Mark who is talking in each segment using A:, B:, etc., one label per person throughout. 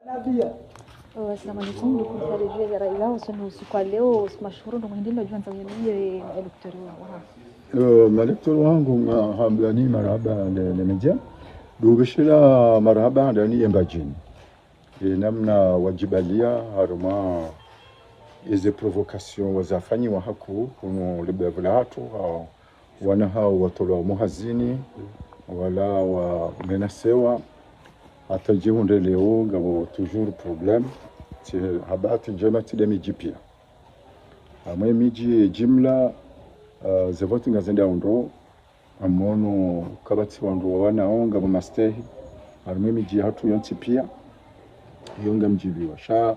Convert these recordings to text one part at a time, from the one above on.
A: Assalamu alaikum, ndugu msikilizaji raia usoni usiku leo mashhuru ndo mwingine unajua nzangalie elektori wa
B: malektori wangu hamdani marhaba lemeja dubishira marhaba ndani embajini namna wajibalia haruma ize provocation wazafanyi wa haku kuno libevula hatu wana hao watolo muhazini wala wa menasewa atajihunde leo ngabo toujours problème ti habati njema tile miji pia amwe miji jimla zavoti ngazenda undo amono kabati wandu wanao ngabo mastehi amwe miji hatu yonti pia yonga mjibiwa sha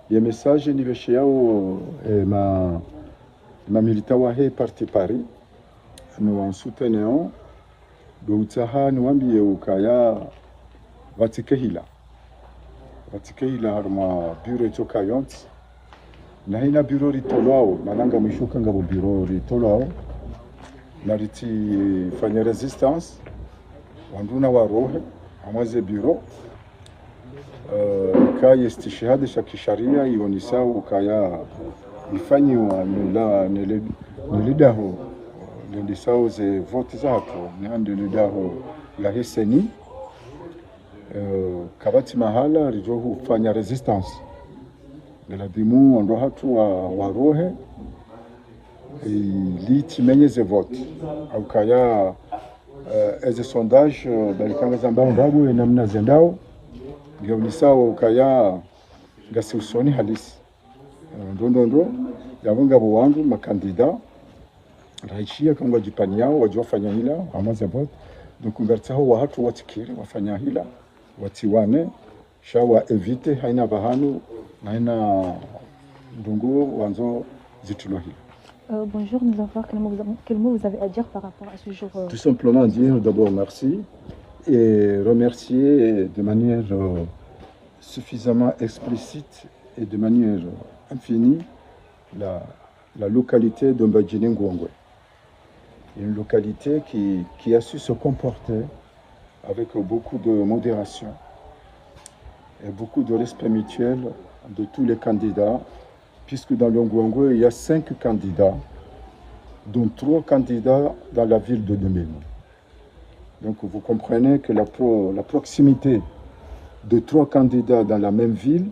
B: ye message ni beshe yao ma milita wa he parti Paris no en soutenant do utaha ni wambie ukaya vatikehila haruma bureau itoka yonti na hina bureau ritolwao mananga mwishuka ngabo bureau ritolwao na riti fanya resistance wanduna warohe amaze bureau kaya istishhadi sha kisharia ionisao ukaya ifanyiwa nilidaho nilisao ze vote zako ni nilidaho la hiseni kabati mahala rijohu kufanya resistance niladimu ndo hatu warohe liti menyeze vote au kaya eze sondage balikanga zambao ndabu namna zendao ndio nisao kaya ngasi usoni halisi ndo yabunga bo wangu makandida raishia kama jipani yao wajofanya hila amaze vote dukungartaho wa hatu watikiri wafanya hila watiwane shawa evite haina bahanu haina ndungu wanzo zitulo hila.
A: Bonjour, nous allons voir quel mot vous avez à dire par rapport à ce jour.
B: Tout simplement dire d'abord merci et remercier de manière suffisamment explicite et de manière infinie la localité de Mbadjine Ngouangwe. Une localité qui a su se comporter avec beaucoup de modération et beaucoup de respect mutuel de tous les candidats, puisque dans le Ngouangwe, il y a 5 candidats, dont 3 candidats dans la ville de Dembéni. Donc vous comprenez que la proximité de 3 candidats dans la même ville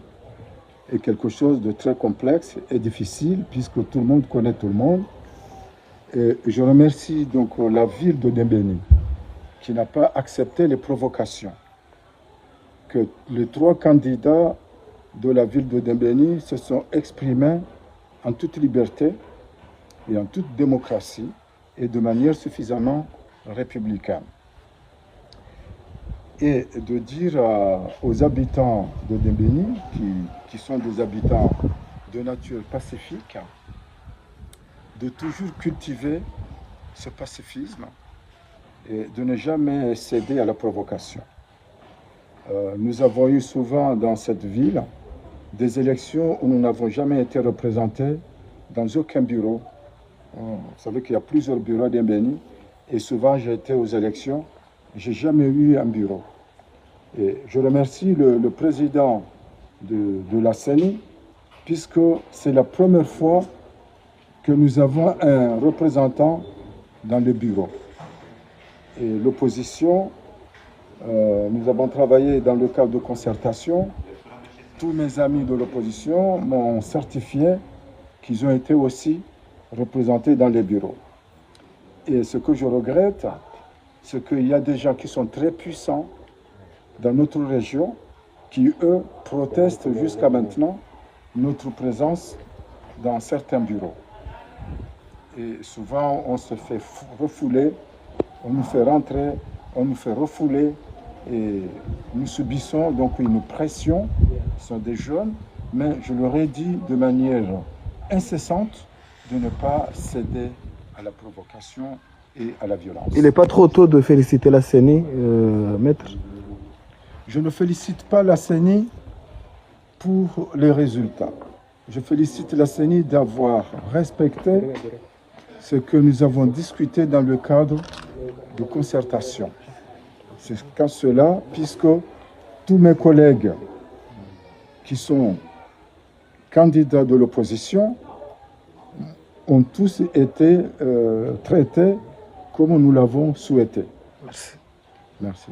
B: est quelque chose de très complexe et difficile, puisque tout le monde connaît tout le monde. Et je remercie donc la ville de Dembéni, qui n'a pas accepté les provocations. Que les 3 candidats de la ville de Dembéni se sont exprimés en toute liberté et en toute démocratie et de manière suffisamment républicaine. Et de dire aux habitants de Dembéni, qui sont des habitants de nature pacifique, de toujours cultiver ce pacifisme et de ne jamais céder à la provocation. Nous avons eu souvent dans cette ville des élections où nous n'avons jamais été représentés dans aucun bureau. Vous savez qu'il y a plusieurs bureaux d'Embéni et souvent j'ai été aux élections, j'ai jamais eu un bureau. Et je remercie le président de la CENI puisque c'est la première fois que nous avons un représentant dans le bureau. Et l'opposition, nous avons travaillé dans le cadre de concertation. Tous mes amis de l'opposition m'ont certifié qu'ils ont été aussi représentés dans les bureaux. Et ce que je regrette, c'est qu'il y a des gens qui sont très puissants dans notre région, qui eux protestent jusqu'à maintenant notre présence dans certains bureaux. Et souvent on se fait refouler, on nous fait rentrer, on nous fait refouler et nous subissons donc une pression. Ce sont des jeunes, mais je leur ai dit de manière incessante de ne pas céder à la provocation et à la violence.
C: Il n'est pas trop tôt de féliciter la CENI, maître?
B: Je ne félicite pas la CENI pour les résultats. Je félicite la CENI d'avoir respecté ce que nous avons discuté dans le cadre de concertation. C'est qu'à cela, puisque tous mes collègues qui sont candidats de l'opposition ont tous été traités comme nous l'avons souhaité.
C: Merci.
B: Merci.